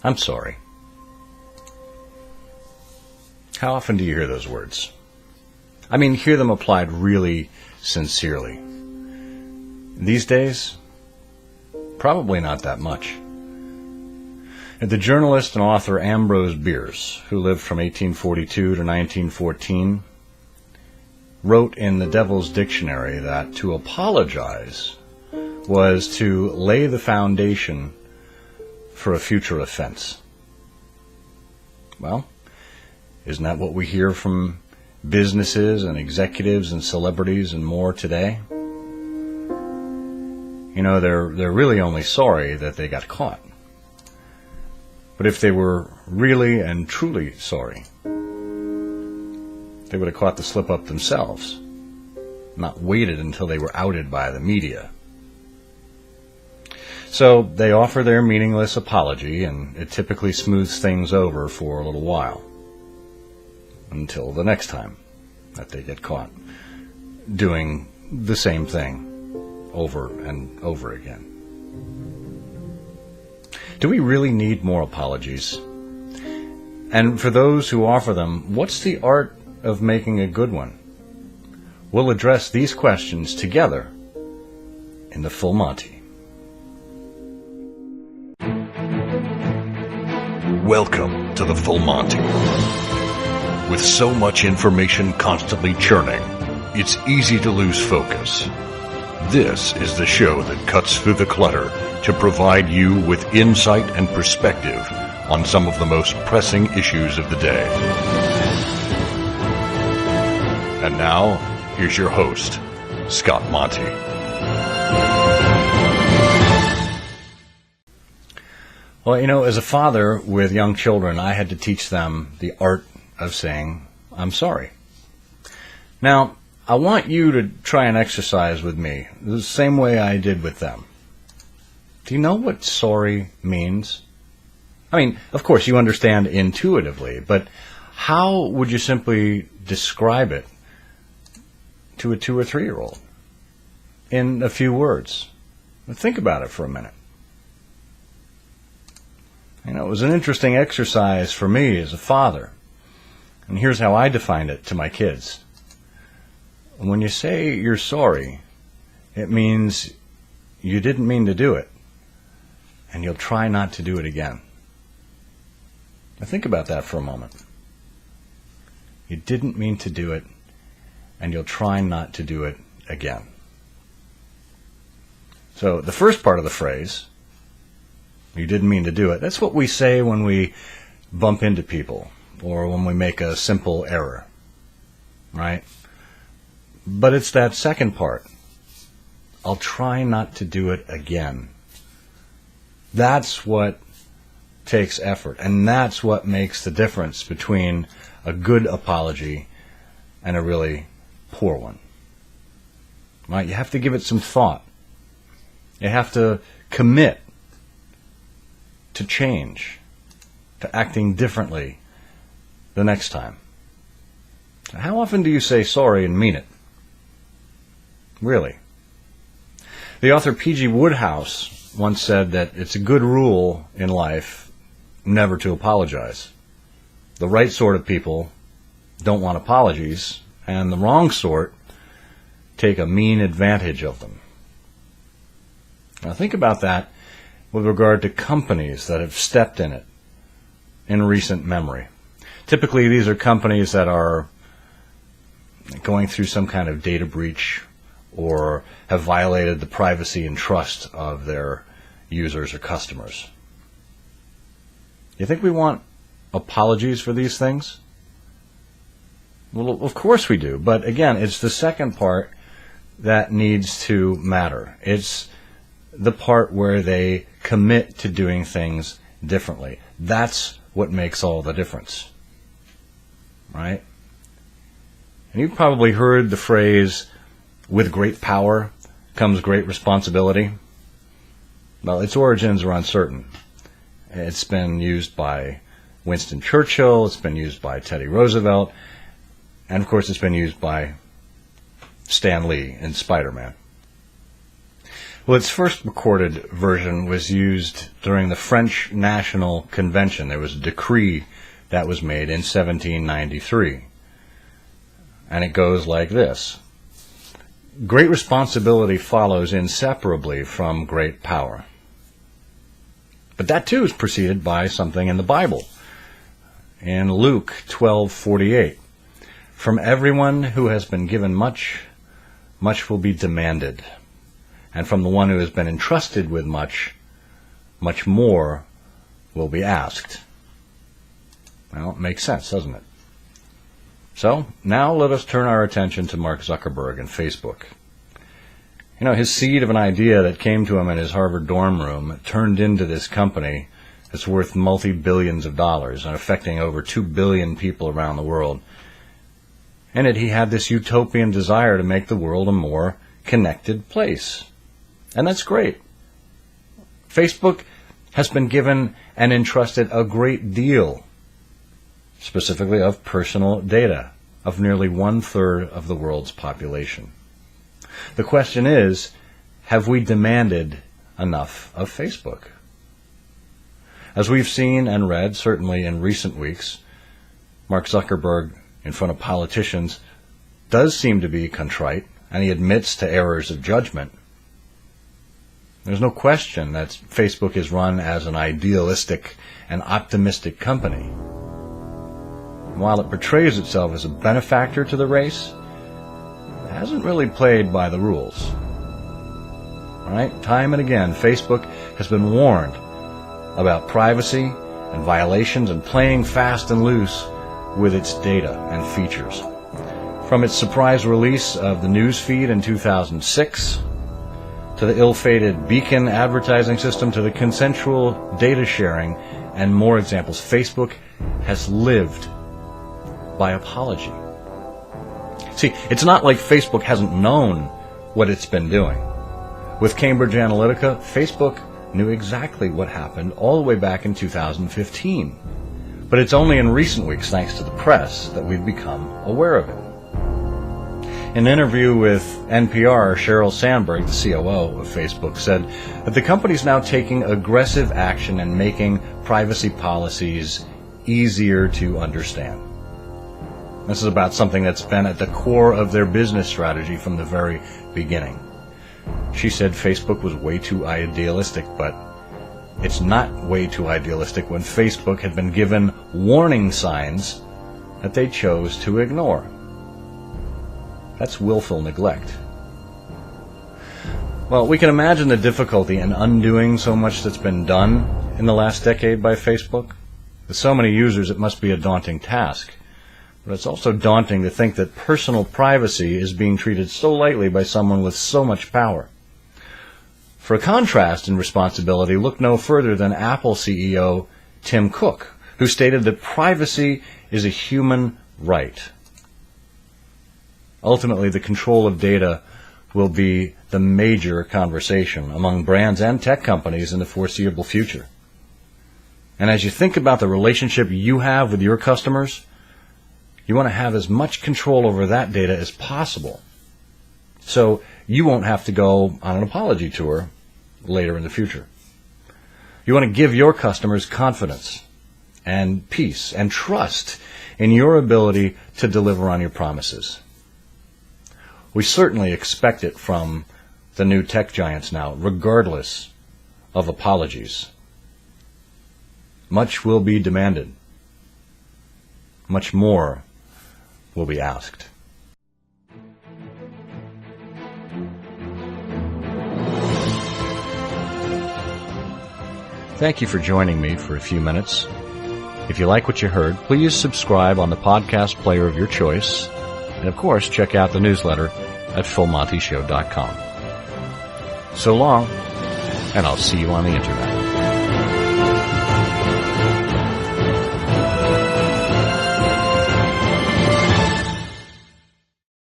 I'm sorry. How often do you hear those words? I mean, hear them applied really sincerely. These days, probably not that much. The journalist and author Ambrose Bierce, who lived from 1842 to 1914, wrote in the Devil's Dictionary that to apologize was to lay the foundation for a future offense. Well, isn't that what we hear from businesses and executives and celebrities and more today? You know, they're really only sorry that they got caught. But if they were really and truly sorry, they would have caught the slip-up themselves, not waited until they were outed by the media. So they offer their meaningless apology, and it typically smooths things over for a little while, until the next time that they get caught doing the same thing over and over again. Do we really need more apologies? And for those who offer them, what's the art of making a good one? We'll address these questions together in the Full Monty. Welcome to the Full Monty. With so much information constantly churning, it's easy to lose focus. This is the show that cuts through the clutter to provide you with insight and perspective on some of the most pressing issues of the day. And now, here's your host, Scott Monty. Well, you know, as a father with young children, I had to teach them the art of saying, I'm sorry. Now, I want you to try an exercise with me, the same way I did with them. Do you know what sorry means? I mean, of course, you understand intuitively, but how would you simply describe it to a 2 or 3-year-old in a few words? Think about it for a minute. You know, it was an interesting exercise for me as a father. And here's how I defined it to my kids. When you say you're sorry, it means you didn't mean to do it, and you'll try not to do it again. Now think about that for a moment. You didn't mean to do it, and you'll try not to do it again. So the first part of the phrase, you didn't mean to do it, that's what we say when we bump into people or when we make a simple error, right? But it's that second part. I'll try not to do it again. That's what takes effort, and that's what makes the difference between a good apology and a really poor one. Right? You have to give it some thought. You have to commit to change, to acting differently the next time. How often do you say sorry and mean it? Really? The author P.G. Wodehouse once said that it's a good rule in life never to apologize. The right sort of people don't want apologies, and the wrong sort take a mean advantage of them. Now think about that with regard to companies that have stepped in it in recent memory. Typically, these are companies that are going through some kind of data breach or have violated the privacy and trust of their users or customers. You think we want apologies for these things? Well, of course we do. But again, it's the second part that needs to matter. It's the part where they commit to doing things differently. That's what makes all the difference. Right? And you've probably heard the phrase, with great power comes great responsibility. Well, its origins are uncertain. It's been used by Winston Churchill, it's been used by Teddy Roosevelt, and of course it's been used by Stan Lee in Spider-Man. Well, its first recorded version was used during the French National Convention. There was a decree that was made in 1793. And it goes like this. Great responsibility follows inseparably from great power. But that too is preceded by something in the Bible. In Luke 12:48, from everyone who has been given much, much will be demanded. And from the one who has been entrusted with much, much more will be asked. Well, it makes sense, doesn't it? So, now let us turn our attention to Mark Zuckerberg and Facebook. You know, his seed of an idea that came to him in his Harvard dorm room turned into this company that's worth multi-billions of dollars and affecting over 2 billion people around the world. In it, he had this utopian desire to make the world a more connected place. And that's great. Facebook has been given and entrusted a great deal, specifically of personal data, of nearly 1/3 of the world's population. The question is, have we demanded enough of Facebook? As we've seen and read, certainly in recent weeks, Mark Zuckerberg, in front of politicians, does seem to be contrite, and he admits to errors of judgment. There's no question that Facebook is run as an idealistic and optimistic company. And while it portrays itself as a benefactor to the race, it hasn't really played by the rules. Right? Time and again, Facebook has been warned about privacy and violations and playing fast and loose with its data and features. From its surprise release of the news feed in 2006, to the ill-fated beacon advertising system, to the consensual data sharing, and more examples, Facebook has lived by apology. See, it's not like Facebook hasn't known what it's been doing. With Cambridge Analytica, Facebook knew exactly what happened all the way back in 2015. But it's only in recent weeks, thanks to the press, that we've become aware of it. In an interview with NPR, Sheryl Sandberg, the COO of Facebook, said that the company is now taking aggressive action and making privacy policies easier to understand. This is about something that's been at the core of their business strategy from the very beginning. She said Facebook was way too idealistic, but it's not way too idealistic when Facebook had been given warning signs that they chose to ignore. That's willful neglect. Well, we can imagine the difficulty in undoing so much that's been done in the last decade by Facebook. With so many users, it must be a daunting task. But it's also daunting to think that personal privacy is being treated so lightly by someone with so much power. For a contrast in responsibility, look no further than Apple CEO Tim Cook, who stated that privacy is a human right. Ultimately, the control of data will be the major conversation among brands and tech companies in the foreseeable future. And as you think about the relationship you have with your customers, you want to have as much control over that data as possible, so you won't have to go on an apology tour later in the future. You want to give your customers confidence and peace and trust in your ability to deliver on your promises. We certainly expect it from the new tech giants now, regardless of apologies. Much will be demanded. Much more will be asked. Thank you for joining me for a few minutes. If you like what you heard, please subscribe on the podcast player of your choice. And of course, check out the newsletter at philmontyshow.com. So long, and I'll see you on the internet.